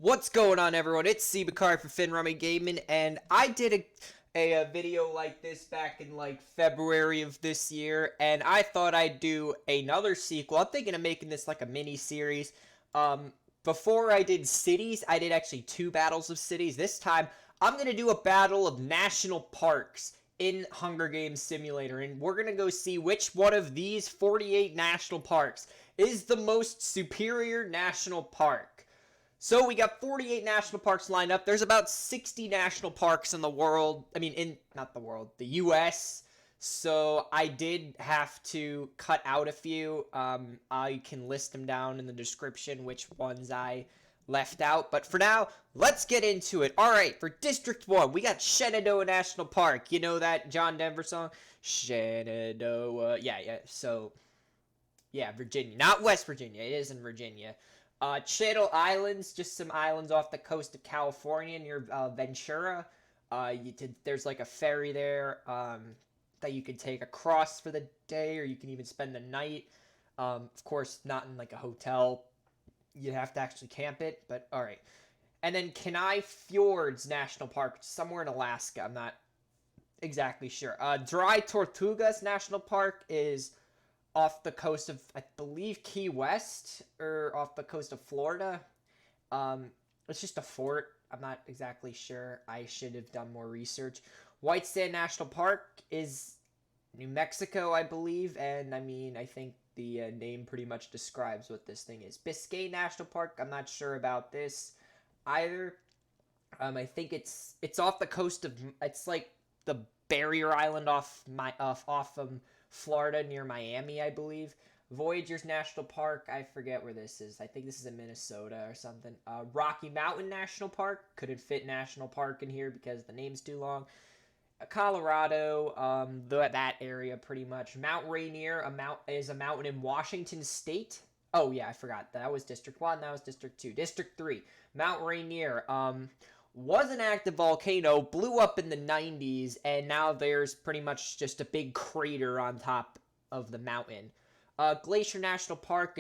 What's going on, everyone? It's Sequoia for Finn Rummy Gaming, and I did a video like this back in like February of this year, and I thought I'd do another sequel. I'm thinking of making this like a mini series. Before I did cities, I did actually 2 battles of cities. This time, I'm gonna do a battle of national parks in Hunger Games Simulator, and we're gonna go see which one of these 48 national parks is the most superior national park. So we got 48 national parks lined up. There's about 60 national parks in the world. I mean, not the world, the U.S. So I did have to cut out a few. I can list them down in the description, which ones I left out. But for now, let's get into it. All right, for District 1, we got Shenandoah National Park. You know that John Denver song? Shenandoah. Yeah. So, yeah, Virginia. Not West Virginia. It is in Virginia. Channel Islands, just some islands off the coast of California near Ventura. There's like a ferry there that you could take across for the day, or you can even spend the night. Of course, not in like a hotel. You have to actually camp it, but all right. And then Kenai Fjords National Park, somewhere in Alaska. I'm not exactly sure. Dry Tortugas National Park is off the coast of, I believe, Key West, or off the coast of Florida. It's just a fort. I'm not exactly sure. I should have done more research. White Sand National Park is New Mexico, I believe, and I think the name pretty much describes what this thing is. Biscayne National Park, I'm not sure about this either. I think it's off the coast of, it's like the barrier island off Florida near Miami, I believe. Voyagers National Park, I forget where this is. I think this is in Minnesota or something. Rocky Mountain National Park, couldn't fit National Park in here because the name's too long. Colorado, that area pretty much. Mount Rainier is a mountain in Washington State. Oh yeah, I forgot. That was District 1, that was District 2. District 3, Mount Rainier, was an active volcano, blew up in the 90s, and now there's pretty much just a big crater on top of the mountain. Glacier National Park,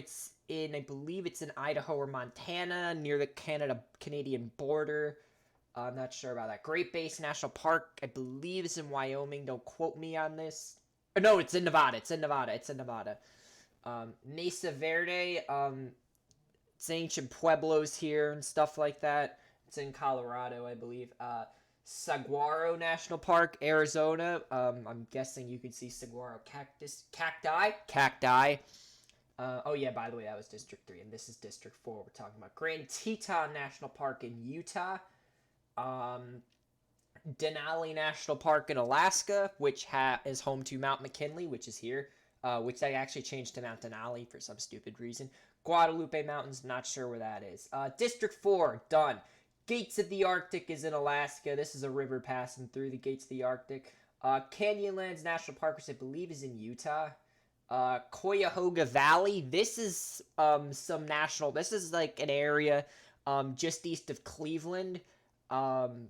I believe it's in Idaho or Montana, near the Canadian border. I'm not sure about that. Great Basin National Park, I believe it's in Wyoming. Don't quote me on this. No, it's in Nevada. It's in Nevada. Mesa Verde, it's ancient pueblos here and stuff like that. It's in Colorado, I believe. Saguaro National Park, Arizona. I'm guessing you can see saguaro cacti. Oh yeah, by the way, that was District 3, and this is District 4 we're talking about. Grand Teton National Park in Utah. Denali National Park in Alaska, which is home to Mount McKinley, which is here, which they actually changed to Mount Denali for some stupid reason. Guadalupe Mountains, not sure where that is. District 4, done. Gates of the Arctic is in Alaska. This is a river passing through the Gates of the Arctic. Canyonlands National Park, which I believe is in Utah. Cuyahoga Valley. This is this is like an area just east of Cleveland. And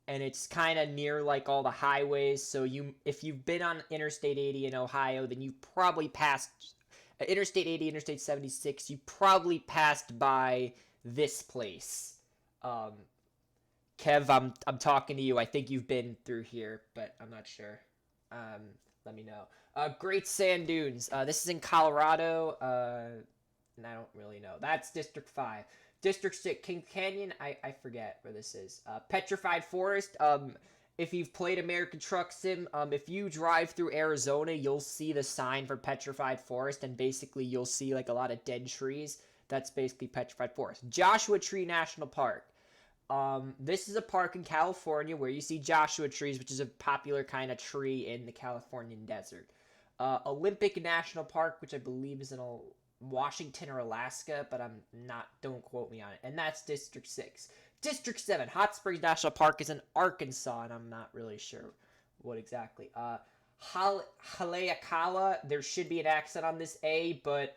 it's kind of near like all the highways. So if you've been on Interstate 80 in Ohio, then you've probably passed Interstate 80, Interstate 76. You probably passed by this place. Kev, I'm talking to you. I think you've been through here, but I'm not sure. Let me know. Great Sand Dunes. This is in Colorado. And I don't really know. That's District 5. District 6, King Canyon. I forget where this is. Petrified Forest. If you've played American Truck Sim, if you drive through Arizona, you'll see the sign for Petrified Forest, and basically you'll see like a lot of dead trees. That's basically Petrified Forest. Joshua Tree National Park. This is a park in California where you see Joshua trees, which is a popular kind of tree in the Californian desert. Olympic National Park, which I believe is in Washington or Alaska, but don't quote me on it. And that's District 6. District 7, Hot Springs National Park is in Arkansas, and I'm not really sure what exactly. Haleakala, there should be an accent on this A, but,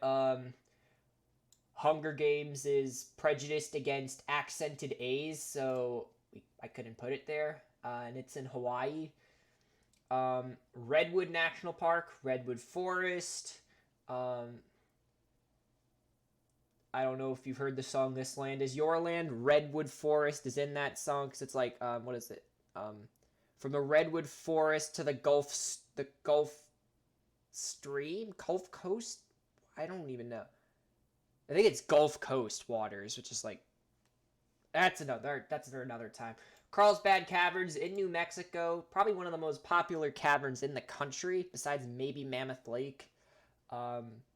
Hunger Games is prejudiced against accented A's, so I couldn't put it there. And it's in Hawaii. Redwood National Park, Redwood Forest. I don't know if you've heard the song "This Land Is Your Land." Redwood Forest is in that song because it's like what is it? From the redwood forest to the Gulf Stream, Gulf Coast. I don't even know. I think it's Gulf Coast waters, which is like that's for another time. Carlsbad Caverns in New Mexico, probably one of the most popular caverns in the country, besides maybe Mammoth Lake,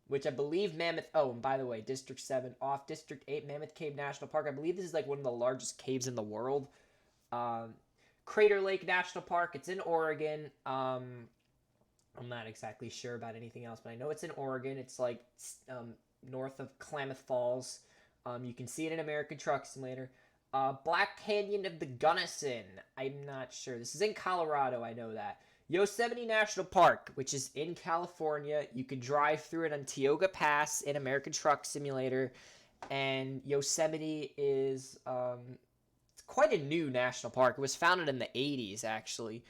which I believe Mammoth. Oh, and by the way, District 7 off District 8, Mammoth Cave National Park. I believe this is like one of the largest caves in the world. Crater Lake National Park. It's in Oregon. I'm not exactly sure about anything else, but I know it's in Oregon. It's like north of Klamath Falls. You can see it in American Truck Simulator. Black Canyon of the Gunnison. I'm not sure. This is in Colorado. I know that. Yosemite National Park, which is in California. You can drive through it on Tioga Pass in American Truck Simulator. And Yosemite is it's quite a new national park. It was founded in the 80s, actually.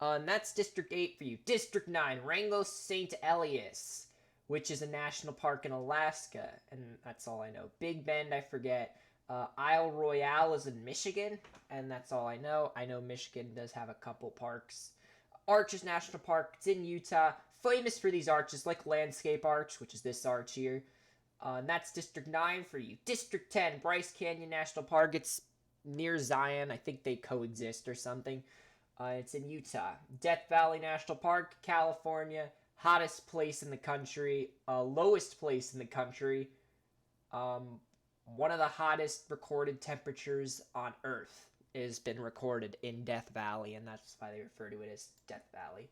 And that's District 8 for you. District 9, Wrangell St. Elias, which is a national park in Alaska. And that's all I know. Big Bend, I forget. Isle Royale is in Michigan, and that's all I know. I know Michigan does have a couple parks. Arches National Park, it's in Utah. Famous for these arches, like Landscape Arch, which is this arch here. And that's District 9 for you. District 10, Bryce Canyon National Park. It's near Zion. I think they coexist or something. It's in Utah. Death Valley National Park, California. Hottest place in the country. Lowest place in the country. One of the hottest recorded temperatures on Earth has been recorded in Death Valley, and that's why they refer to it as Death Valley.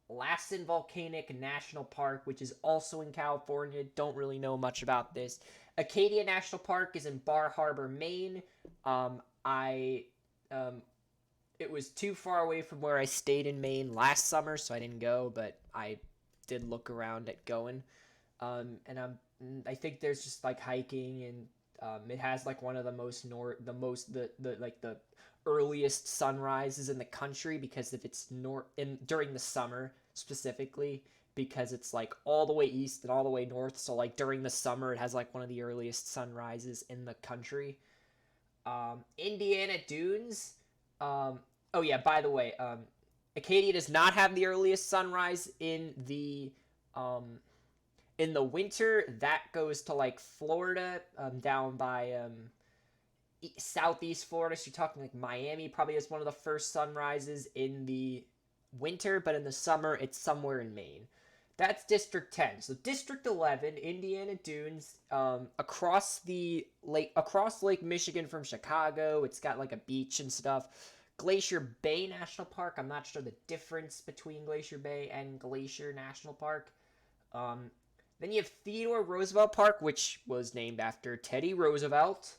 Lassen Volcanic National Park, which is also in California. Don't really know much about this. Acadia National Park is in Bar Harbor, Maine. It was too far away from where I stayed in Maine last summer, so I didn't go, but I did look around at going. And I think there's just like hiking, and it has like one of the earliest sunrises in the country because if it's during the summer specifically, because it's like all the way east and all the way north. So like during the summer, it has like one of the earliest sunrises in the country. Indiana Dunes. Oh yeah, by the way, Acadia does not have the earliest sunrise in the winter. That goes to like Florida, down by southeast Florida. So you're talking like Miami probably has one of the first sunrises in the winter, but in the summer it's somewhere in Maine. That's District 10. So District 11, Indiana Dunes, across Lake Michigan from Chicago. It's got like a beach and stuff. Glacier Bay National Park. I'm not sure the difference between Glacier Bay and Glacier National Park. Then you have Theodore Roosevelt Park, which was named after Teddy Roosevelt.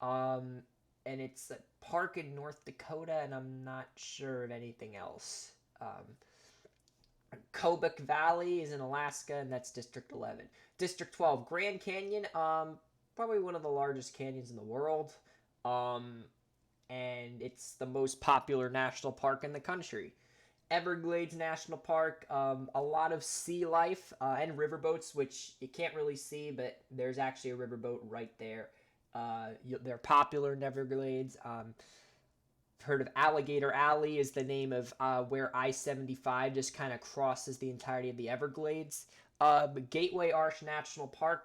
And it's a park in North Dakota, and I'm not sure of anything else. Kobuk Valley is in Alaska, and that's District 11. District 12, Grand Canyon, probably one of the largest canyons in the world. And it's the most popular national park in the country. Everglades National Park, a lot of sea life and riverboats, which you can't really see, but there's actually a riverboat right there. They're popular in Everglades. Heard of Alligator Alley is the name of where I-75 just kind of crosses the entirety of the Everglades. Gateway Arch National Park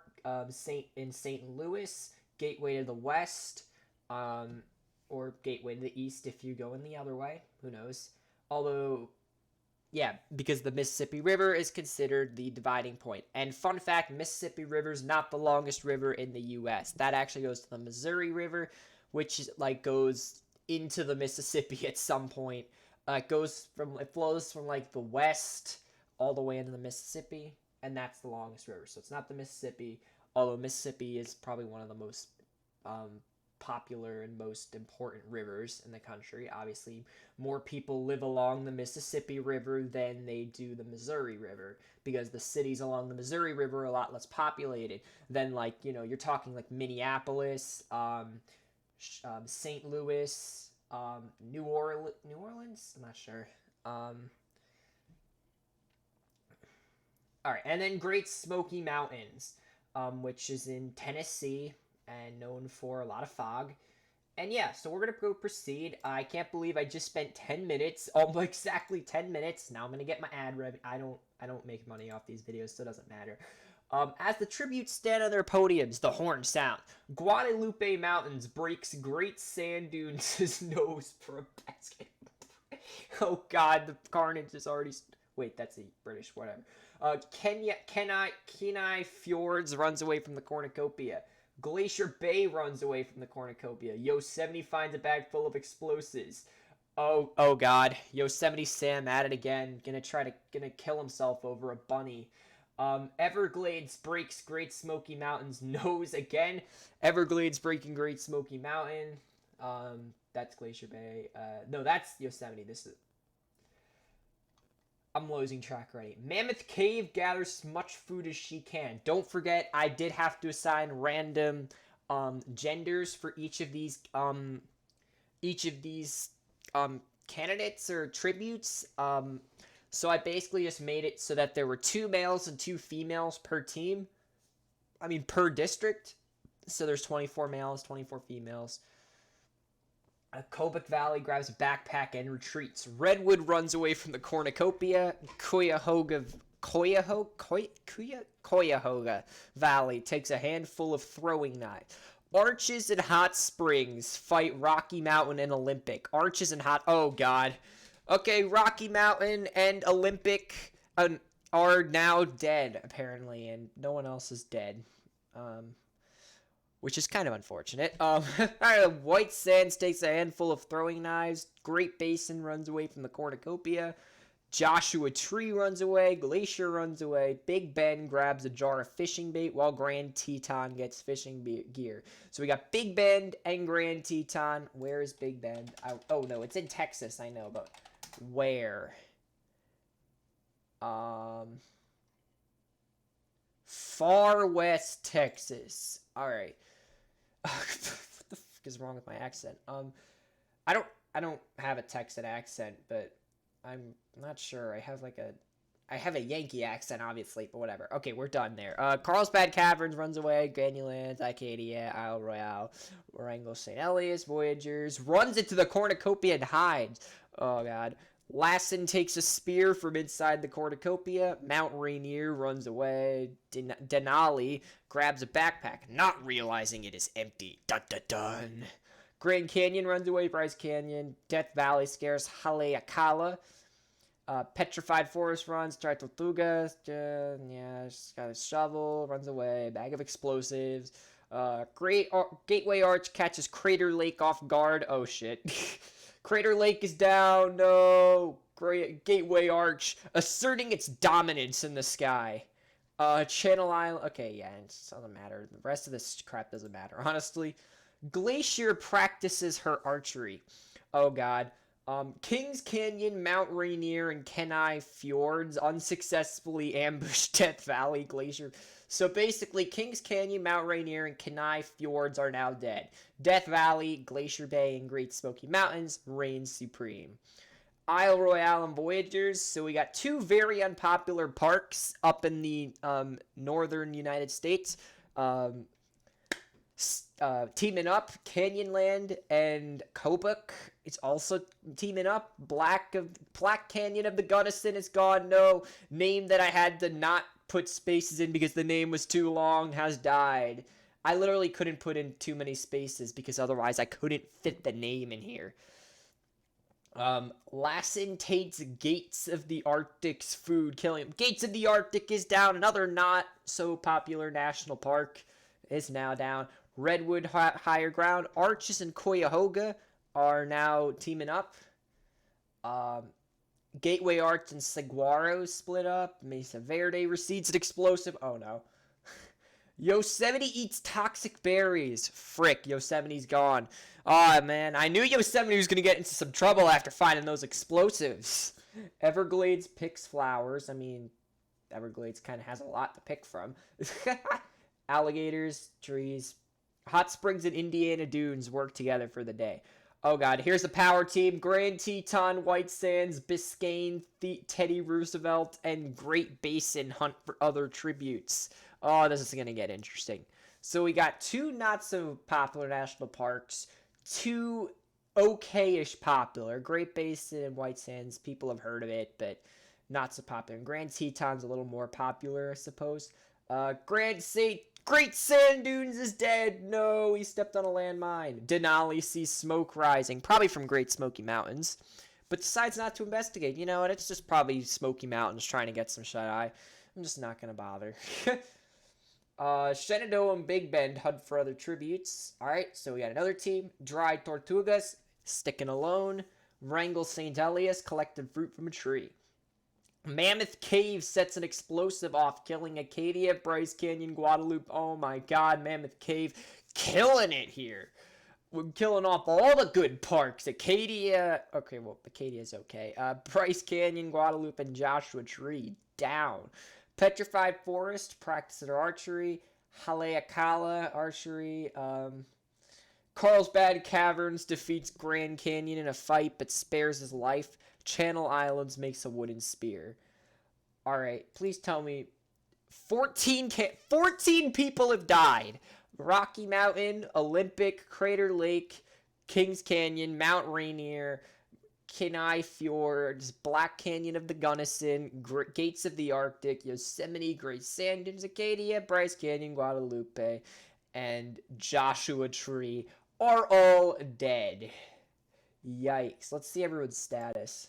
in St. Louis, Gateway to the West, or Gateway to the East if you go in the other way. Who knows? Although, yeah, because the Mississippi River is considered the dividing point. And fun fact, Mississippi River is not the longest river in the U.S. That actually goes to the Missouri River, which is, like goes into the Mississippi at some point. It flows from like the west all the way into the Mississippi, and that's the longest river. So it's not the Mississippi, although Mississippi is probably one of the most popular and most important rivers in the country. Obviously, more people live along the Mississippi River than they do the Missouri River, because the cities along the Missouri River are a lot less populated than, like, you're talking like Minneapolis, St. Louis, New Orleans? I'm not sure. All right, and then Great Smoky Mountains. which is in Tennessee and known for a lot of fog. And yeah, so we're gonna go proceed. I can't believe I just spent 10 minutes, almost exactly 10 minutes. Now I'm gonna get my ad revenue. I don't make money off these videos, so it doesn't matter. As the tributes stand on their podiums, the horn sound. Guadalupe Mountains breaks Great Sand Dunes' nose for a basket. Oh God, the carnage is already. Wait, that's a British, whatever. Kenai Fjords runs away from the cornucopia. Glacier Bay runs away from the cornucopia. Yosemite finds a bag full of explosives. Oh God, Yosemite Sam at it again. Gonna kill himself over a bunny. Everglades breaks Great Smoky Mountain's nose again. Everglades breaking Great Smoky Mountain. That's Glacier Bay. No, that's Yosemite. I'm losing track already. Mammoth Cave gathers as much food as she can. Don't forget, I did have to assign random genders for each of these candidates or tributes. So I basically just made it so that there were 2 males and 2 females per team. I mean, per district. So there's 24 males, 24 females. Kobuk Valley grabs a backpack and retreats. Redwood runs away from the cornucopia. Cuyahoga Valley takes a handful of throwing knives. Arches and Hot Springs fight Rocky Mountain and Olympic. Oh God. Okay, Rocky Mountain and Olympic are now dead, apparently, and no one else is dead. Which is kind of unfortunate. White Sands takes a handful of throwing knives. Great Basin runs away from the cornucopia. Joshua Tree runs away. Glacier runs away. Big Bend grabs a jar of fishing bait while Grand Teton gets fishing gear. So we got Big Bend and Grand Teton. Where is Big Bend? Oh no, it's in Texas, I know, but where? Far West Texas. Alright. What the fuck is wrong with my accent? I don't have a Texan accent, but I'm not sure. I have a Yankee accent, obviously, but whatever. Okay, we're done there. Carlsbad Caverns runs away. Granulands, Acadia, Isle Royale, Wrangell, St. Elias, Voyagers, runs into the cornucopia and hides. Oh, God. Lassen takes a spear from inside the cornucopia. Mount Rainier runs away. Denali grabs a backpack, not realizing it is empty. Dun dun dun. Grand Canyon runs away. Bryce Canyon. Death Valley scares Haleakala. Petrified Forest runs. Tortuga. She's got a shovel. Runs away. Bag of explosives. Gateway Arch catches Crater Lake off guard. Oh shit. Crater Lake is down. No. Gateway Arch asserting its dominance in the sky. Channel Island. Okay, yeah, it doesn't matter. The rest of this crap doesn't matter, honestly. Glacier practices her archery. Oh, God. Kings Canyon, Mount Rainier, and Kenai Fjords unsuccessfully ambushed Death Valley Glacier. So basically, Kings Canyon, Mount Rainier, and Kenai Fjords are now dead. Death Valley, Glacier Bay, and Great Smoky Mountains reign supreme. Isle Royale and Voyagers. So we got 2 very unpopular parks up in the northern United States. Teaming up. Canyonland and Kobuk. It's also teaming up. Black Canyon of the Gunnison is gone. No. Name that I had to not put spaces in because the name was too long has died. I literally couldn't put in too many spaces because otherwise I couldn't fit the name in here. Lassen takes Gates of the Arctic's food, killing him. Gates of the Arctic is down. Another not so popular national park is now down. Redwood Higher Ground. Arches and Cuyahoga are now teaming up. Gateway Arch and Saguaro split up. Mesa Verde recedes an explosive. Oh no. Yosemite eats toxic berries. Frick, Yosemite's gone. Aw, man. I knew Yosemite was going to get into some trouble after finding those explosives. Everglades picks flowers. I mean, Everglades kind of has a lot to pick from. Alligators, trees. Hot Springs and Indiana Dunes work together for the day. Oh, God. Here's the power team. Grand Teton, White Sands, Biscayne, Teddy Roosevelt, and Great Basin hunt for other tributes. Oh, this is going to get interesting. So we got 2 not so popular national parks, 2 okay-ish popular. Great Basin and White Sands, people have heard of it, but not so popular. And Grand Teton's a little more popular, I suppose. Great Sand Dunes is dead. No, he stepped on a landmine. Denali sees smoke rising, probably from Great Smoky Mountains, but decides not to investigate. You know what? It's just probably Smoky Mountains trying to get some shut-eye. I'm just not going to bother. Shenandoah and Big Bend hunt for other tributes. Alright, so we got another team. Dried Tortugas, sticking alone. Wrangle St. Elias, collecting fruit from a tree. Mammoth Cave sets an explosive off, killing Acadia, Bryce Canyon, Guadalupe. Oh my god, Mammoth Cave, killing it here. We're killing off all the good parks. Acadia, okay, well, Acadia's okay. Bryce Canyon, Guadalupe, and Joshua Tree, down. Petrified Forest, practice their archery. Haleakala, archery. Carlsbad Caverns defeats Grand Canyon in a fight, but spares his life. Channel Islands makes a wooden spear. Alright, please tell me. 14 people have died. Rocky Mountain, Olympic, Crater Lake, Kings Canyon, Mount Rainier, Kenai Fjords, Black Canyon of the Gunnison, Gates of the Arctic, Yosemite, Great Sand Dunes, Acadia, Bryce Canyon, Guadalupe, and Joshua Tree are all dead. Yikes. Let's see everyone's status.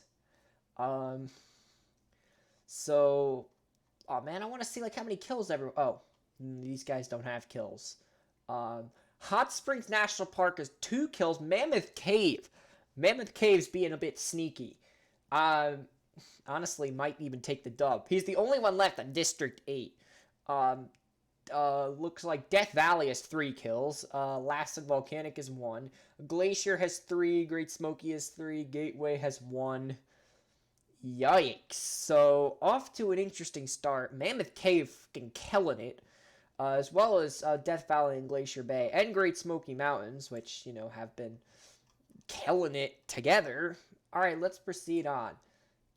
So, oh man, I want to see like how many kills everyone. Oh, these guys don't have kills. Hot Springs National Park has 2 kills. Mammoth Cave's being a bit sneaky. Honestly, might even take the dub. He's the only one left on District 8. Looks like Death Valley has 3 kills. Lassen Volcanic is 1. Glacier has 3. Great Smoky has 3. Gateway has 1. Yikes. So, off to an interesting start. Mammoth Cave fucking killing it. As well as Death Valley and Glacier Bay. And Great Smoky Mountains, which, you know, have been killing it together. Alright, let's proceed on.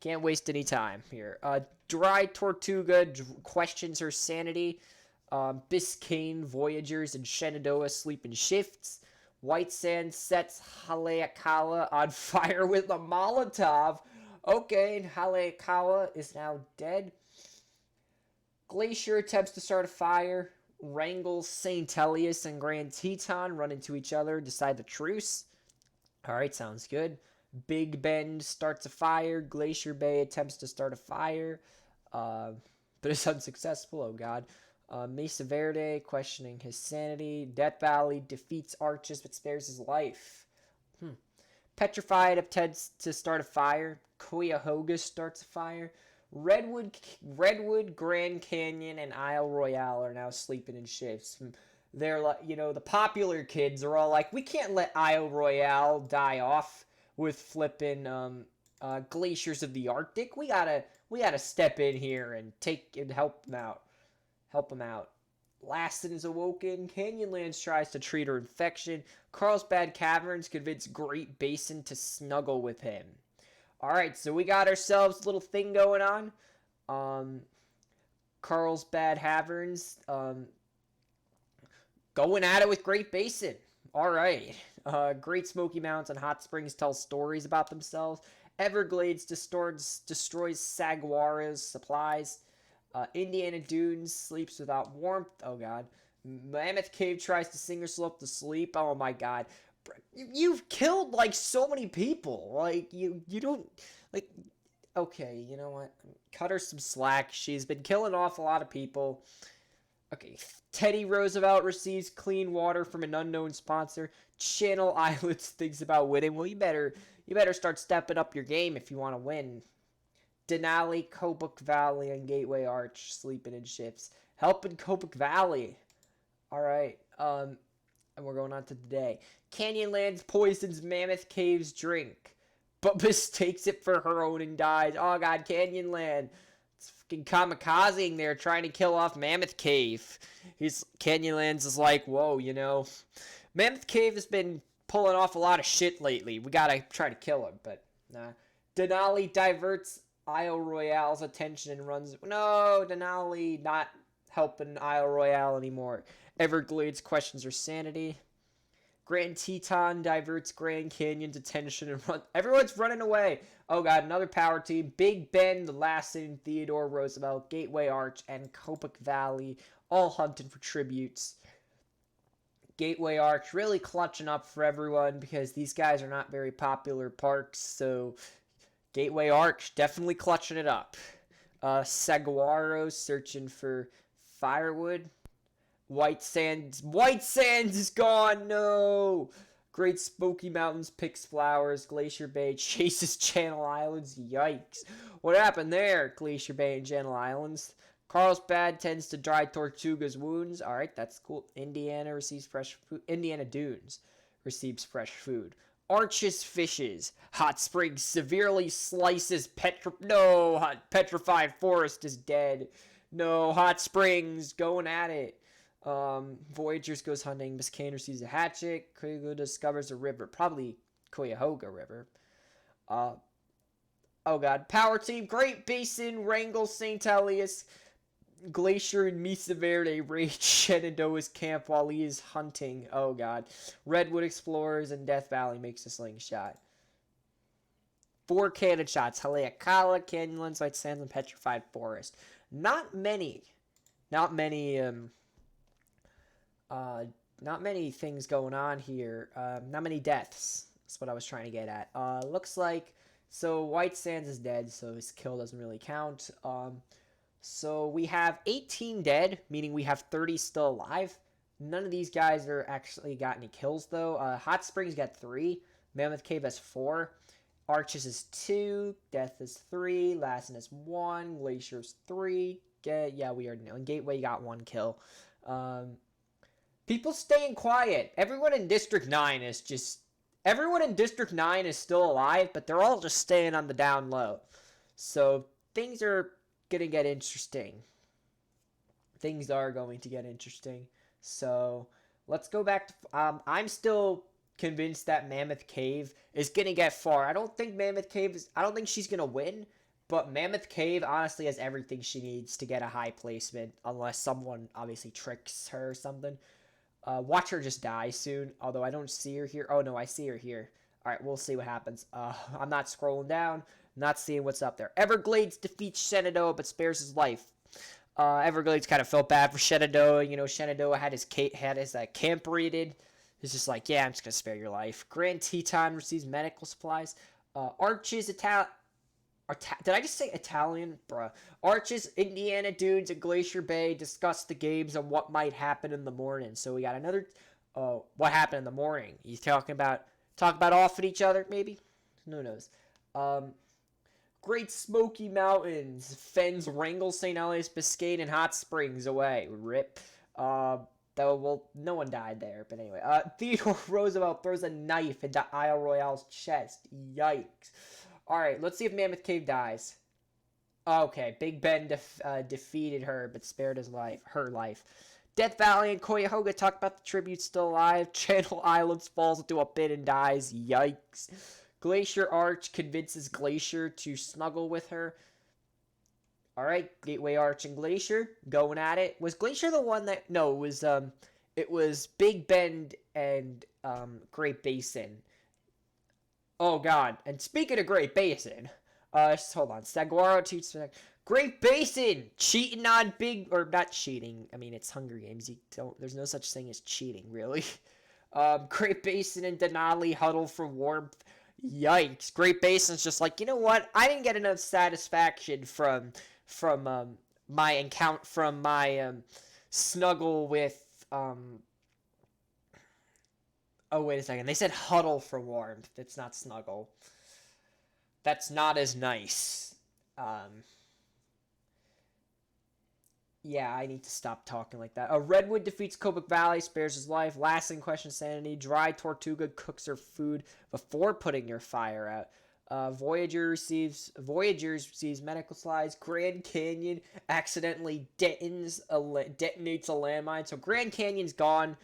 Can't waste any time here. Dry Tortuga questions her sanity. Biscayne Voyagers and Shenandoah sleep in shifts. White Sand sets Haleakala on fire with a Molotov. Okay, and Haleakala is now dead. Glacier attempts to start a fire. Wrangles St. Elias and Grand Teton run into each other, decide the truce. Alright, sounds good. Big Bend starts a fire. Glacier Bay attempts to start a fire, but is unsuccessful. Oh god. Mesa Verde questioning his sanity. Death Valley defeats Arches but spares his life. Petrified attempts to start a fire. Cuyahoga starts a fire. Redwood, Grand Canyon, and Isle Royale are now sleeping in shifts. They're like, you know, the popular kids are all like, we can't let Isle Royale die off with flipping Glaciers of the Arctic. We gotta step in here and help them out. Lassen is awoken. Canyonlands tries to treat her infection. Carlsbad Caverns convince Great Basin to snuggle with him. Alright, so we got ourselves a little thing going on. Carlsbad Caverns going at it with Great Basin. Alright. Great Smoky Mountains and Hot Springs tell stories about themselves. Everglades destroys Saguara's supplies. Indiana Dunes sleeps without warmth. Oh god. Mammoth Cave tries to sing herself to sleep. Oh my god. You've killed like so many people. Like you don't like. Okay, you know what? Cut her some slack. She's been killing off a lot of people. Okay, Teddy Roosevelt receives clean water from an unknown sponsor. Channel Islands thinks about winning. Well, you better start stepping up your game if you want to win. Denali, Kobuk Valley, and Gateway Arch sleeping in shifts. Helping Kobuk Valley. Alright, and we're going on to today. Canyonlands poisons Mammoth Cave's drink, but mistakes it for her own and dies. Oh god, Canyonland. It's fucking kamikazing there, trying to kill off Mammoth Cave. Canyonlands is like, whoa, you know. Mammoth Cave has been pulling off a lot of shit lately. We gotta try to kill him, but nah. Denali diverts Isle Royale's attention and runs. No, Denali not helping Isle Royale anymore. Everglades questions her sanity. Grand Teton diverts Grand Canyon's attention and run. Everyone's running away. Oh god, another power team. Big Ben, the Lassen, Theodore Roosevelt, Gateway Arch, and Copic Valley all hunting for tributes. Gateway Arch really clutching up for everyone because these guys are not very popular parks, so Gateway Arch definitely clutching it up. Saguaro searching for firewood. White Sands is gone, no! Great Smoky Mountains picks flowers. Glacier Bay chases Channel Islands, yikes. What happened there, Glacier Bay and Channel Islands? Carlsbad tends to dry Tortuga's wounds. Alright, that's cool. Indiana receives fresh food. Indiana Dunes receives fresh food. Arches fishes. Hot Springs severely slices petrified forest is dead. No, Hot Springs going at it. Voyagers goes hunting. Biscayne receives a hatchet. Cuyahoga discovers a river. Probably Cuyahoga River. Oh god. Power team. Great Basin. Wrangell St. Elias. Glacier and Mesa Verde raid Shenandoah's camp while he is hunting. Oh god. Redwood Explorers and Death Valley makes a slingshot. 4 cannon shots. Haleakala, Canyonlands, White Sands, and Petrified Forest. Not many things going on here. Not many deaths. That's what I was trying to get at. Looks like, so White Sands is dead, so his kill doesn't really count. So we have 18 dead, meaning we have 30 still alive. None of these guys are actually got any kills, though. Hot Springs got 3. Mammoth Cave has 4. Arches is 2. Death is 3. Lassen is 1. Glacier's 3. Yeah, we are. And Gateway got 1 kill. People staying quiet. Everyone in District 9 is still alive, but they're all just staying on the down low. So things are gonna get interesting. Things are going to get interesting. So let's go back to I'm still convinced that Mammoth Cave is gonna get far. I don't think she's gonna win, but Mammoth Cave honestly has everything she needs to get a high placement, unless someone obviously tricks her or something. Watch her just die soon, although I don't see her here. Oh no, I see her here. Alright, we'll see what happens. I'm not scrolling down, not seeing what's up there. Everglades defeats Shenandoah but spares his life. Everglades kind of felt bad for Shenandoah. You know, Shenandoah had his camp raided. He's just like, yeah, I'm just gonna spare your life. Grand Teton receives medical supplies. Arches did I just say Italian? Bruh. Arches, Indiana Dunes, and Glacier Bay discuss the games and what might happen in the morning. So we got another. What happened in the morning? You talk about off at each other, maybe? Who knows? Great Smoky Mountains fends Wrangell, St. Elias, Biscayne, and Hot Springs away. Rip. No one died there, but anyway. Theodore Roosevelt throws a knife into Isle Royale's chest. Yikes. Alright, let's see if Mammoth Cave dies. Okay, Big Ben defeated her, but spared her life. Death Valley and Cuyahoga talk about the tribute still alive. Channel Islands falls into a pit and dies. Yikes. Glacier Arch convinces Glacier to snuggle with her. Alright, Gateway Arch and Glacier going at it. Was Glacier the one that... No, it was Big Bend and Great Basin. Oh god, and speaking of Great Basin, hold on, Saguaro cheats. Great Basin cheating on not cheating. I mean, it's Hunger Games. There's no such thing as cheating, really. Great Basin and Denali huddle for warmth. Yikes! Great Basin's just like, you know what? I didn't get enough satisfaction from my snuggle with Oh, wait a second. They said huddle for warmth. It's not snuggle. That's not as nice. Yeah, I need to stop talking like that. Redwood defeats Copic Valley, spares his life. Lassen questions sanity. Dry Tortuga cooks her food before putting your fire out. Voyagers receives medical supplies. Grand Canyon accidentally detonates a landmine. So Grand Canyon's gone.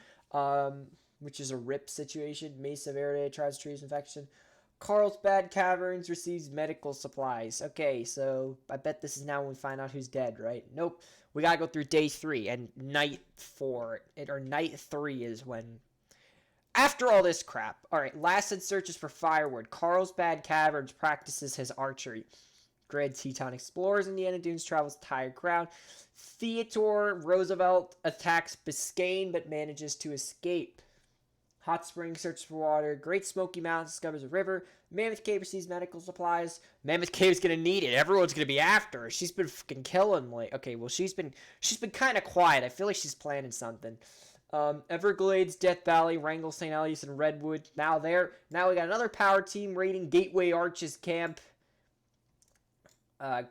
Which is a rip situation. Mesa Verde tries to treat infection. Carlsbad Caverns receives medical supplies. Okay, so I bet this is now when we find out who's dead, right? Nope. we gotta go through day 3 and night 4. Or night 3 is when... After all this crap. Alright, Lassen searches for firewood. Carlsbad Caverns practices his archery. Grand Teton explores Indiana Dunes, travels to higher ground. Theodore Roosevelt attacks Biscayne but manages to escape. Hot Springs searches for water. Great Smoky Mountains discovers a river. Mammoth Cave receives medical supplies. Mammoth Cave's gonna need it. Everyone's gonna be after her. She's been fucking killing, like... Okay, well, she's been kind of quiet. I feel like she's planning something. Everglades, Death Valley, Wrangell, St. Elias, and Redwood. Now we got another power team raiding Gateway Arches Camp.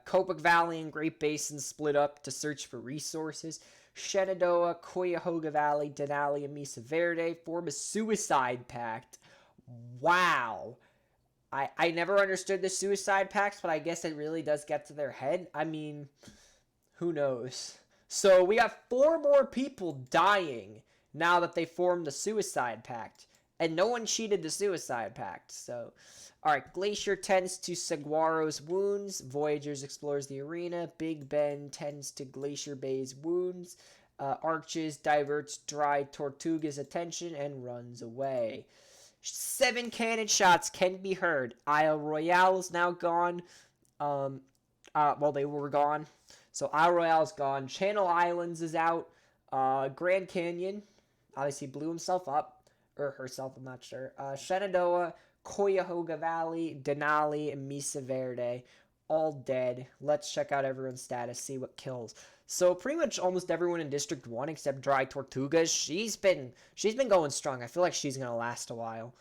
Copic Valley and Great Basin split up to search for resources. Shenandoah, Cuyahoga Valley, Denali, and Mesa Verde form a suicide pact. Wow. I never understood the suicide pacts, but I guess it really does get to their head. I mean, who knows? So we got 4 more people dying now that they formed the suicide pact. And no one cheated the suicide pact, so... Alright, Glacier tends to Saguaro's wounds. Voyagers explores the arena. Big Ben tends to Glacier Bay's wounds. Arches diverts Dry Tortuga's attention and runs away. 7 cannon shots can be heard. Isle Royale is now gone. Well, they were gone. So Isle Royale's gone. Channel Islands is out. Grand Canyon obviously blew himself up. Or herself, I'm not sure. Shenandoah, Cuyahoga Valley, Denali, and Mesa Verde, all dead. Let's check out everyone's status, see what kills. So pretty much almost everyone in District 1 except Dry Tortuga, she's been going strong. I feel like she's gonna last a while.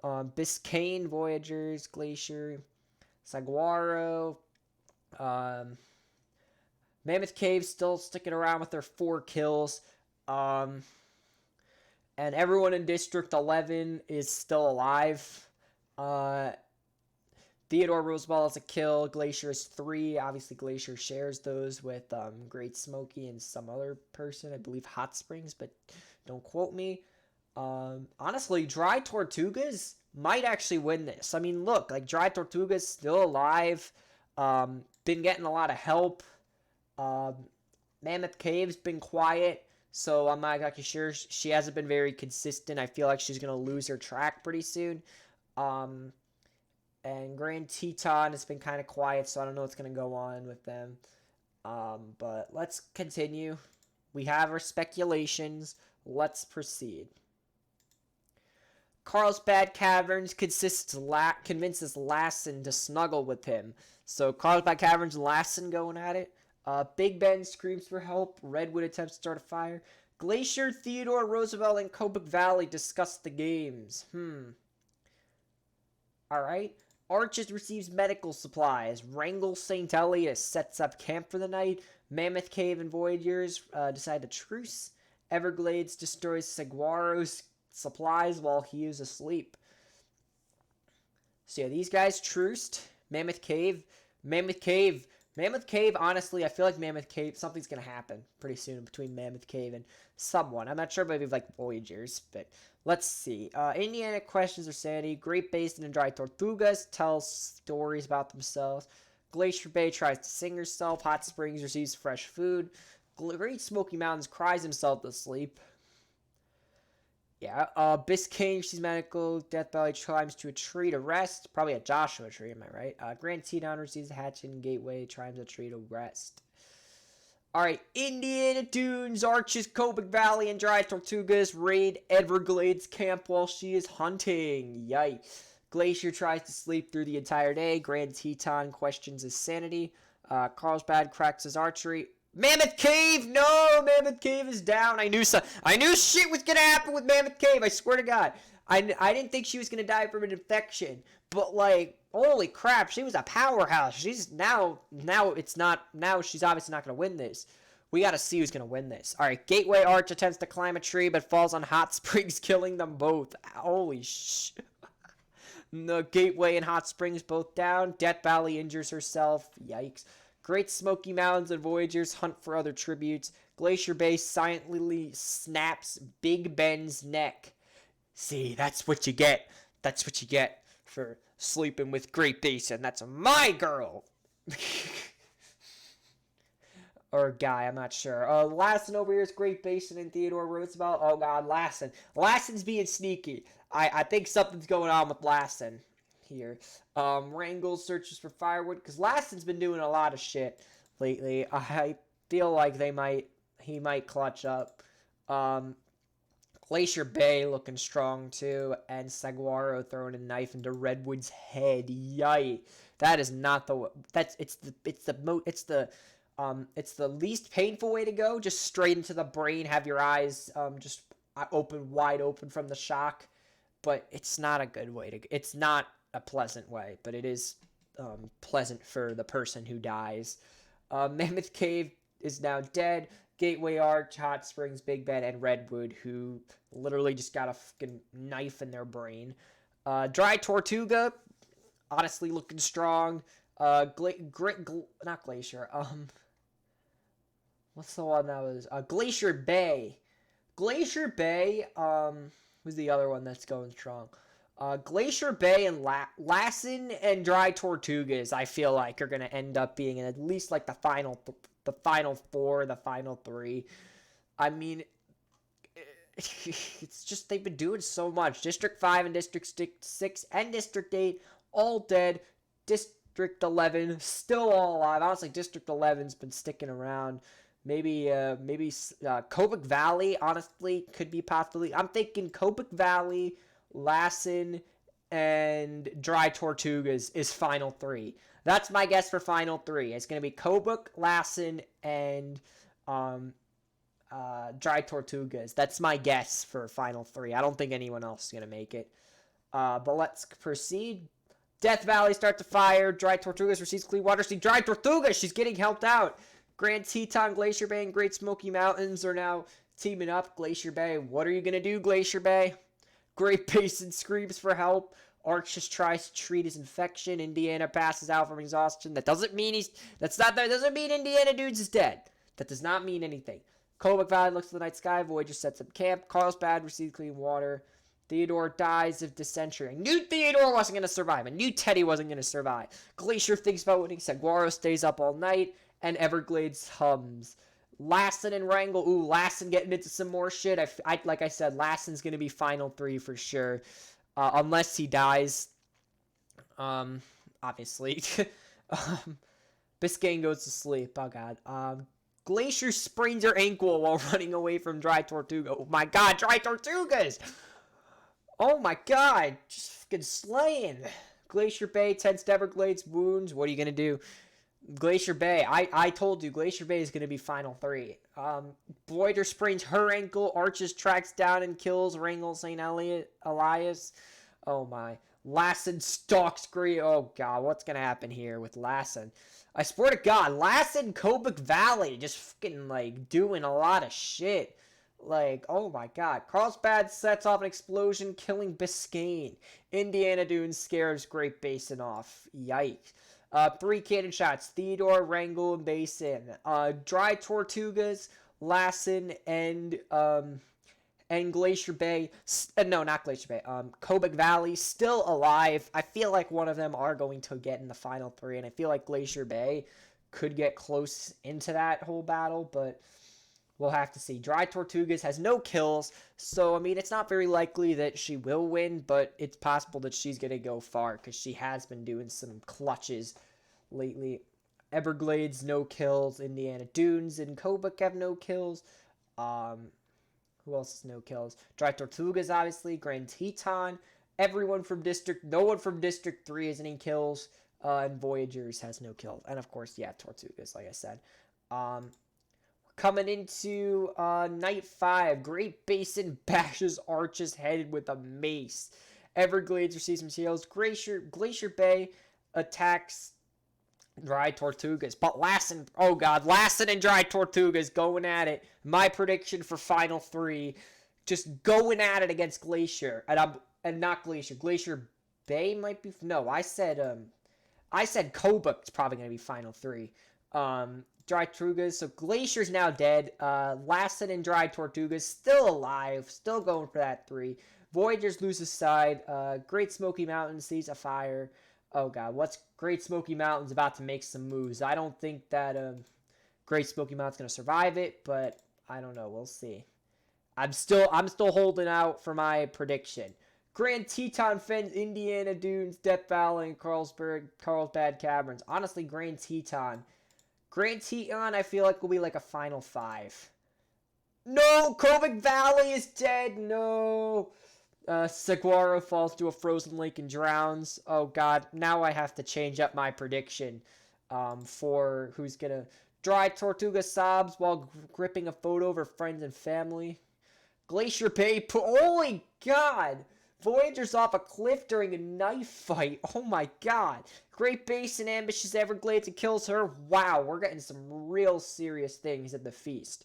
Biscayne, Voyagers, Glacier, Saguaro, Mammoth Cave still sticking around with their 4 kills. And everyone in District 11 is still alive. Theodore Roosevelt has a kill. Glacier is 3. Obviously, Glacier shares those with Great Smoky and some other person. I believe Hot Springs, but don't quote me. Honestly, Dry Tortugas might actually win this. I mean, look, like Dry Tortuga's still alive. Been getting a lot of help. Mammoth Cave's been quiet. So I'm not exactly sure. She hasn't been very consistent. I feel like she's going to lose her track pretty soon. And Grand Teton has been kind of quiet, so I don't know what's going to go on with them. But let's continue. We have our speculations. Let's proceed. Carlsbad Caverns convinces Lassen to snuggle with him. So Carlsbad Caverns and Lassen going at it. Big Ben screams for help. Redwood attempts to start a fire. Glacier, Theodore Roosevelt, and Copic Valley discuss the games. Alright. Arches receives medical supplies. Wrangell St. Elias sets up camp for the night. Mammoth Cave and Voyagers decide to truce. Everglades destroys Saguaro's supplies while he is asleep. So yeah, these guys truced. Mammoth Cave, honestly, I feel like Mammoth Cave, something's going to happen pretty soon between Mammoth Cave and someone. I'm not sure, maybe like Voyagers, but let's see. Indiana questions their sanity. Great Basin and Dry Tortugas tell stories about themselves. Glacier Bay tries to sing herself. Hot Springs receives fresh food. Great Smoky Mountains cries himself to sleep. Yeah, Biscayne receives medical. Death Valley climbs to a tree to rest. Probably a Joshua tree, am I right? Grand Teton receives a hatchet and Gateway climbs a tree to rest. Alright, Indiana Dunes, Arches, Copic Valley, and Dry Tortugas raid Everglades camp while she is hunting. Yikes. Glacier tries to sleep through the entire day. Grand Teton questions his sanity. Carlsbad cracks his archery. Mammoth Cave! No! Mammoth Cave is down. I knew shit was gonna happen with Mammoth Cave. I swear to God. I didn't think she was gonna die from an infection. But, like, holy crap. She was a powerhouse. She's now she's obviously not gonna win this. We gotta see who's gonna win this. Alright, Gateway Arch attempts to climb a tree but falls on Hot Springs, killing them both. Holy shit. The Gateway and Hot Springs both down. Death Valley injures herself. Yikes. Great Smoky Mountains and Voyagers hunt for other tributes. Glacier Bay silently snaps Big Ben's neck. See, that's what you get. That's what you get for sleeping with Great Basin. That's my girl. or guy, I'm not sure. Lassen over here is Great Basin and Theodore Roosevelt. Oh god, Lassen. Lassen's being sneaky. I think something's going on with Lassen here. Wrangle searches for firewood because Lassen's been doing a lot of shit lately. I feel like he might clutch up. Glacier Bay looking strong too, and Saguaro throwing a knife into Redwood's head. Yikes! That is not the it's the least painful way to go. Just straight into the brain. Have your eyes just wide open from the shock. But it's not a good way to. It's not a pleasant way, but it is pleasant for the person who dies. Mammoth Cave is now dead. Gateway Arch, Hot Springs, Big Bend, and Redwood, who literally just got a fucking knife in their brain. Dry Tortuga, honestly looking strong. Not Glacier. What's the one that was? Glacier Bay. Glacier Bay, who's the other one that's going strong? Glacier Bay and Lassen and Dry Tortugas, I feel like, are going to end up being in at least like the final four, the final three. I mean, it's just they've been doing so much. District 5 and District 6 and District 8 all dead. District 11 still all alive. Honestly, District 11's been sticking around. Maybe Kobuk Valley, honestly, could be possibly. I'm thinking Kobuk Valley, Lassen, and Dry Tortugas is final three. That's my guess for final three. It's going to be Kobuk, Lassen, and Dry Tortugas. That's my guess for final three. I don't think anyone else is going to make it. But let's proceed. Death Valley starts to fire. Dry Tortugas receives clean water. See, Dry Tortugas, she's getting helped out. Grand Teton, Glacier Bay, and Great Smoky Mountains are now teaming up. Glacier Bay, what are you going to do, Glacier Bay? Great Basin screams for help. Arch just tries to treat his infection. Indiana passes out from exhaustion. That doesn't mean that doesn't mean Indiana Dudes is dead. That does not mean anything. Kobuk Valley looks to the night sky. Voyager sets up camp. Carlsbad receives clean water. Theodore dies of dysentery. I knew Theodore wasn't going to survive. I knew Teddy wasn't going to survive. Glacier thinks about winning. Saguaro stays up all night. And Everglades hums. Lassen and Wrangle. Ooh, Lassen getting into some more shit. Like I said, Lassen's going to be final three for sure. Unless he dies. Obviously. Biscayne goes to sleep. Oh, God. Glacier sprains her ankle while running away from Dry Tortuga. Oh, my God. Dry Tortugas! Oh, my God. Just fucking slaying. Glacier Bay tends to Everglades wounds. What are you going to do? Glacier Bay. I told you, Glacier Bay is going to be final three. Voyager sprains her ankle. Arches tracks down and kills Wrangle St. Elias. Oh, my. Lassen stalks Grey. Oh, God. What's going to happen here with Lassen? I swear to God, Lassen, Kobuk Valley, just fucking, like, doing a lot of shit. Like, oh my God. Carlsbad sets off an explosion, killing Biscayne. Indiana Dunes scares Great Basin off. Yikes. 3 cannon shots. Theodore, Wrangle, and Basin. Dry Tortugas, Lassen, and Glacier Bay. No, not Glacier Bay. Kobuk Valley, still alive. I feel like one of them are going to get in the final three, and I feel like Glacier Bay could get close into that whole battle, but we'll have to see. Dry Tortugas has no kills, so, I mean, it's not very likely that she will win, but it's possible that she's going to go far, because she has been doing some clutches lately. Everglades, no kills. Indiana Dunes and Kobuk have no kills. Who else has no kills? Dry Tortugas, obviously. Grand Teton. No one from District 3 has any kills. And Voyagers has no kills. And, of course, yeah, Tortugas, like I said. Coming into Night 5, Great Basin bashes Arch's head with a mace. Everglades receives some heals. Glacier Bay attacks Dry Tortugas. But Lassen and Dry Tortugas going at it. My prediction for Final 3, just going at it against Glacier. And not Glacier. Glacier Bay might be... No, I said Kobuk's probably going to be Final 3. Dry Tortugas. So Glacier's now dead. Lassen and Dry Tortugas still alive. Still going for that 3. Voyagers lose his side. Great Smoky Mountains sees a fire. Oh, God. What's Great Smoky Mountains about to make some moves? I don't think that Great Smoky Mountain's going to survive it, but I don't know. We'll see. I'm still holding out for my prediction. Grand Teton Fens, Indiana Dunes, Death Valley, and Carlsbad Caverns. Honestly, Grand Teton, I feel like will be like a final 5. No, Kovic Valley is dead. No. Saguaro falls to a frozen lake and drowns. Oh god, now I have to change up my prediction for who's gonna. Dry Tortuga sobs while gripping a photo of her friends and family. Glacier Bay, holy god! Voyager's off a cliff during a knife fight. Oh my god. Great Basin ambushes Everglades and kills her. Wow, we're getting some real serious things at the feast.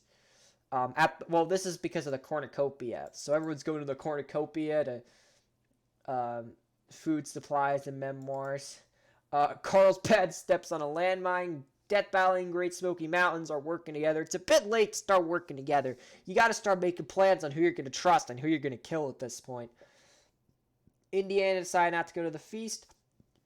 Well, this is because of the cornucopia. So everyone's going to the cornucopia to food supplies and memoirs. Carlsbad steps on a landmine. Death Valley and Great Smoky Mountains are working together. It's a bit late to start working together. You got to start making plans on who you're going to trust and who you're going to kill at this point. Indiana decided not to go to the feast.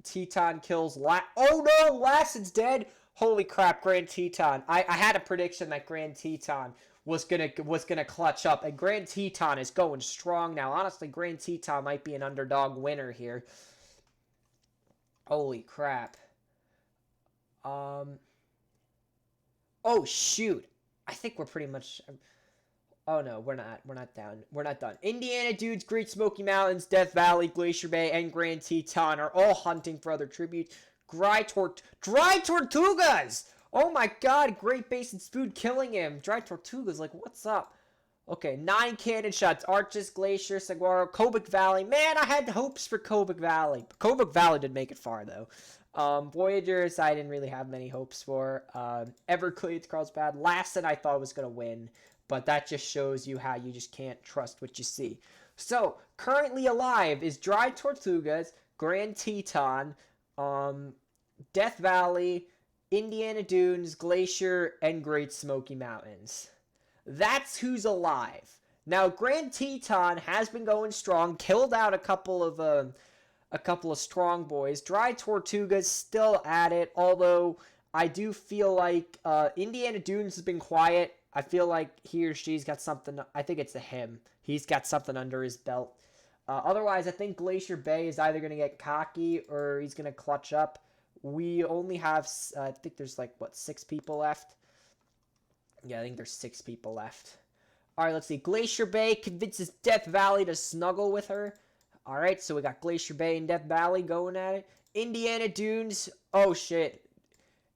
Teton kills Oh no, Lassen's dead. Holy crap, Grand Teton. I had a prediction that Grand Teton was gonna clutch up, and Grand Teton is going strong now. Honestly, Grand Teton might be an underdog winner here. Holy crap. Oh shoot. I think we're pretty much. Oh no, we're not done. We're not done. Indiana Dudes, Great Smoky Mountains, Death Valley, Glacier Bay, and Grand Teton are all hunting for other tributes. Dry Tortugas! Oh my god, Great Basin's food killing him. Dry Tortugas, like, what's up? Okay, 9 cannon shots. Arches, Glacier, Saguaro, Kovic Valley. Man, I had hopes for Kovic Valley. Kovic Valley did make it far, though. Voyagers, I didn't really have many hopes for. Everglades, Carlsbad. Lassen, I thought was going to win. But that just shows you how you just can't trust what you see. So, currently alive is Dry Tortugas, Grand Teton, Death Valley, Indiana Dunes, Glacier, and Great Smoky Mountains. That's who's alive. Now, Grand Teton has been going strong, killed out a couple of strong boys. Dry Tortuga's still at it, although I do feel like Indiana Dunes has been quiet. I feel like he or she's got something. I think it's him. He's got something under his belt. Otherwise, I think Glacier Bay is either going to get cocky or he's going to clutch up. We only have, I think there's 6 people left. Yeah, I think there's 6 people left. All right, let's see. Glacier Bay convinces Death Valley to snuggle with her. All right, so we got Glacier Bay and Death Valley going at it. Indiana Dunes. Oh, shit.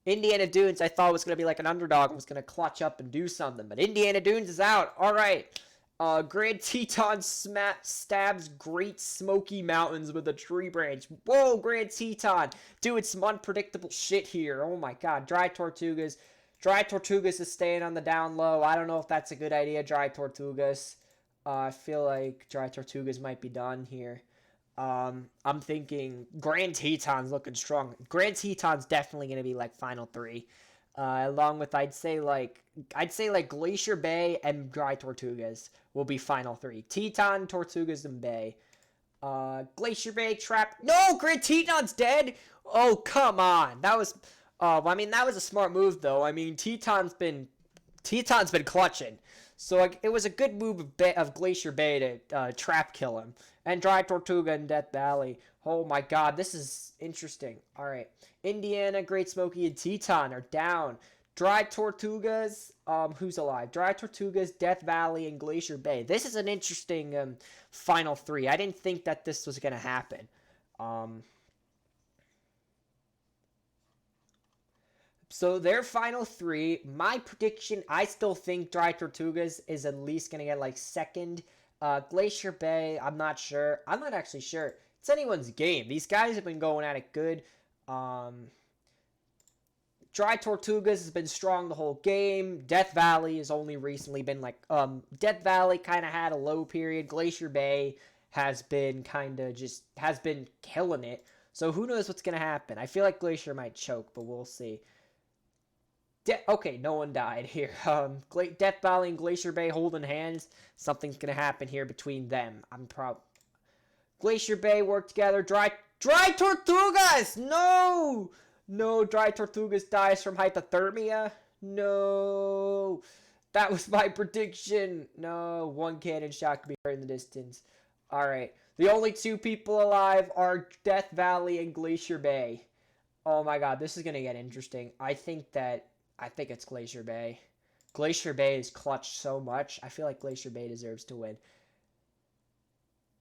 Indiana Dunes, I thought was going to be like an underdog and was going to clutch up and do something. But Indiana Dunes is out. All right. Grand Teton stabs Great Smoky Mountains with a tree branch. Whoa, Grand Teton. Doing some unpredictable shit here. Oh, my God. Dry Tortugas is staying on the down low. I don't know if that's a good idea, Dry Tortugas. I feel like Dry Tortugas might be done here. I'm thinking Grand Teton's looking strong. Grand Teton's definitely going to be like final 3. Along with I'd say like Glacier Bay and Dry Tortugas will be final 3. Teton, Tortugas, and Bay. Glacier Bay trap. No, Grand Teton's dead. Oh, come on. That was that was a smart move though. I mean, Teton's been clutching. So it was a good move of Glacier Bay to trap kill him. And Dry Tortuga and Death Valley. Oh my god, this is interesting. Alright. Indiana, Great Smoky, and Teton are down. Dry Tortugas, who's alive? Dry Tortugas, Death Valley, and Glacier Bay. This is an interesting final 3. I didn't think that this was going to happen. So their final 3, my prediction, I still think Dry Tortugas is at least going to get like second. Glacier Bay, I'm not sure. I'm not actually sure. It's anyone's game. These guys have been going at it good. Dry Tortugas has been strong the whole game. Death Valley has only recently been Death Valley kind of had a low period. Glacier Bay has been killing it. So who knows what's going to happen. I feel like Glacier might choke, but we'll see. Okay, no one died here. Death Valley and Glacier Bay holding hands. Something's going to happen here between them. Glacier Bay work together. Dry Tortugas! No! No, Dry Tortugas dies from hypothermia. No. That was my prediction. No, one cannon shot could be heard in the distance. All right. The only two people alive are Death Valley and Glacier Bay. Oh my god, this is going to get interesting. I think it's Glacier Bay. Glacier Bay is clutched so much. I feel like Glacier Bay deserves to win.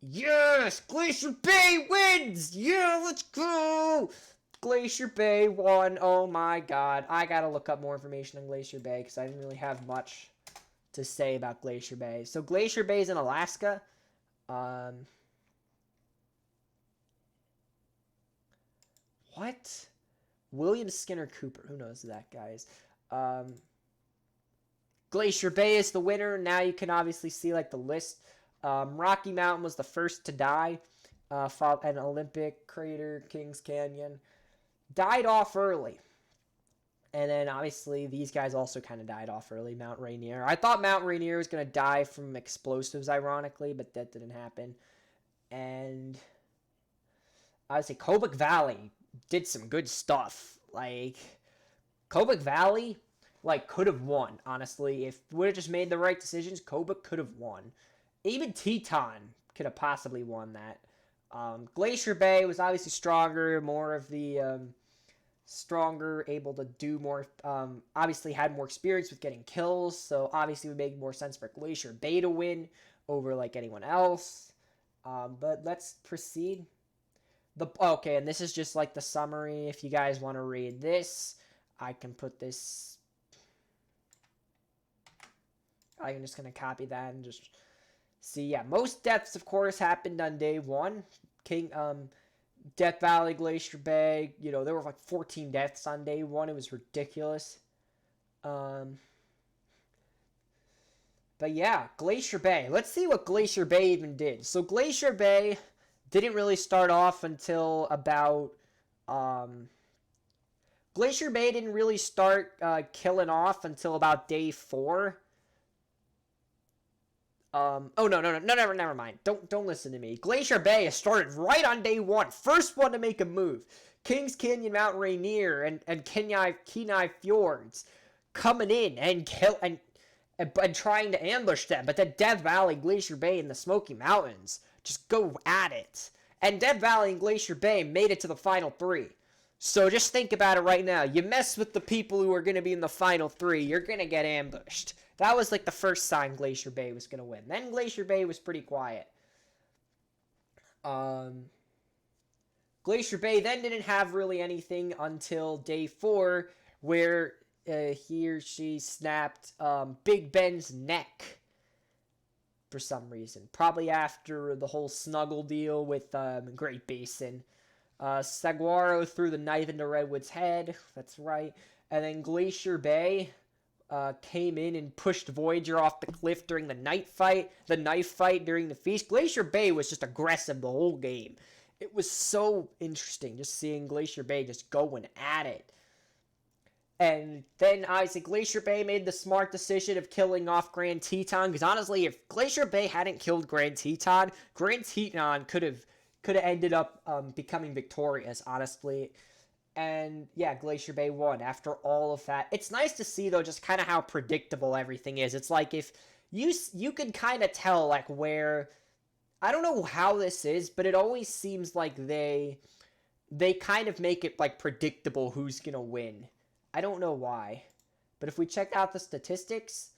Yes! Glacier Bay wins! Yeah, let's go! Glacier Bay won. Oh my god. I gotta look up more information on Glacier Bay because I didn't really have much to say about Glacier Bay. So Glacier Bay is in Alaska. What? William Skinner Cooper. Who knows who that guy is? Glacier Bay is the winner. Now you can obviously see like the list. Rocky Mountain was the first to die. An Olympic crater, Kings Canyon. Died off early. And then obviously these guys also kind of died off early. Mount Rainier. I thought Mount Rainier was going to die from explosives, ironically, but that didn't happen. And I would say Kobuk Valley did some good stuff. Like, Kobuk Valley, like, could have won, honestly. If we would have just made the right decisions, Kobuk could have won. Even Teton could have possibly won that. Glacier Bay was obviously stronger, more of the stronger, able to do more, obviously had more experience with getting kills, so obviously it would make more sense for Glacier Bay to win over like anyone else. But let's proceed. Okay, and this is just like the summary. If you guys want to read this, I can put this. I'm just going to copy that and just see. Yeah, most deaths, of course, happened on day one. Death Valley, Glacier Bay, there were like 14 deaths on day one. It was ridiculous. But yeah, Glacier Bay. Let's see what Glacier Bay even did. So Glacier Bay didn't really start off until about... Glacier Bay didn't really start killing off until about day 4. Never mind. Don't listen to me. Glacier Bay has started right on day 1. First one to make a move. Kings Canyon, Mount Rainier, and Kenai Fjords coming in and trying to ambush them. But then Death Valley, Glacier Bay, and the Smoky Mountains just go at it. And Death Valley and Glacier Bay made it to the final 3. So just think about it right now. You mess with the people who are going to be in the final 3, you're going to get ambushed. That was like the first sign Glacier Bay was going to win. Then Glacier Bay was pretty quiet. Glacier Bay then didn't have really anything until day 4, where he or she snapped Big Ben's neck for some reason. Probably after the whole snuggle deal with Great Basin. Saguaro threw the knife into Redwood's head. That's right. And then Glacier Bay came in and pushed Voyager off the cliff during the knife fight during the feast. Glacier Bay was just aggressive the whole game. It was so interesting just seeing Glacier Bay just going at it. And then Isaac Glacier Bay made the smart decision of killing off Grand Teton, because honestly, if Glacier Bay hadn't killed Grand Teton could have ended up becoming victorious, honestly. And yeah, Glacier Bay won after all of that. It's nice to see, though, just kind of how predictable everything is. It's like if you can kind of tell, like, where... I don't know how this is, but it always seems like they kind of make it, like, predictable who's going to win. I don't know why. But if we check out the statistics,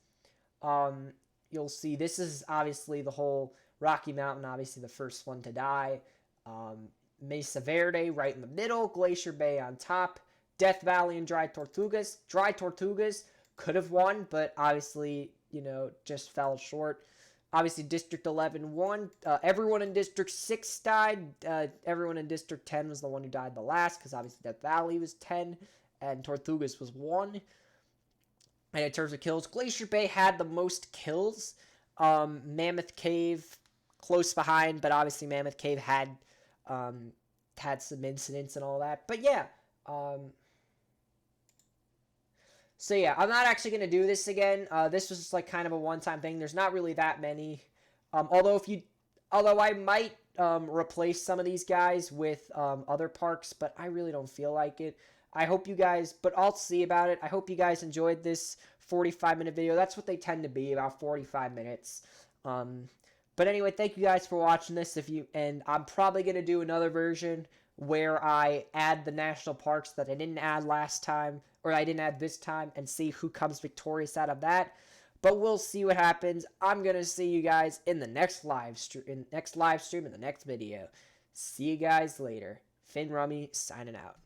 you'll see this is obviously the whole Rocky Mountain, obviously the first one to die. Mesa Verde right in the middle, Glacier Bay on top, Death Valley and Dry Tortugas. Dry Tortugas could have won, but obviously, just fell short. Obviously, District 11 won. Everyone in District 6 died. Everyone in District 10 was the one who died the last, because obviously Death Valley was 10, and Tortugas was 1. And in terms of kills, Glacier Bay had the most kills. Mammoth Cave close behind, but obviously Mammoth Cave had some incidents and all that. But yeah, so yeah, I'm not actually going to do this again. This was just like kind of a one-time thing. There's not really that many. Although I might replace some of these guys with other parks, but I really don't feel like it. I hope you guys, but I'll see about it. I hope you guys enjoyed this 45-minute video. That's what they tend to be, about 45 minutes. But anyway, thank you guys for watching this. And I'm probably going to do another version where I add the national parks that I didn't add last time, or I didn't add this time, and see who comes victorious out of that. But we'll see what happens. I'm going to see you guys in the next live stream, in the next video. See you guys later. Finn Rummy signing out.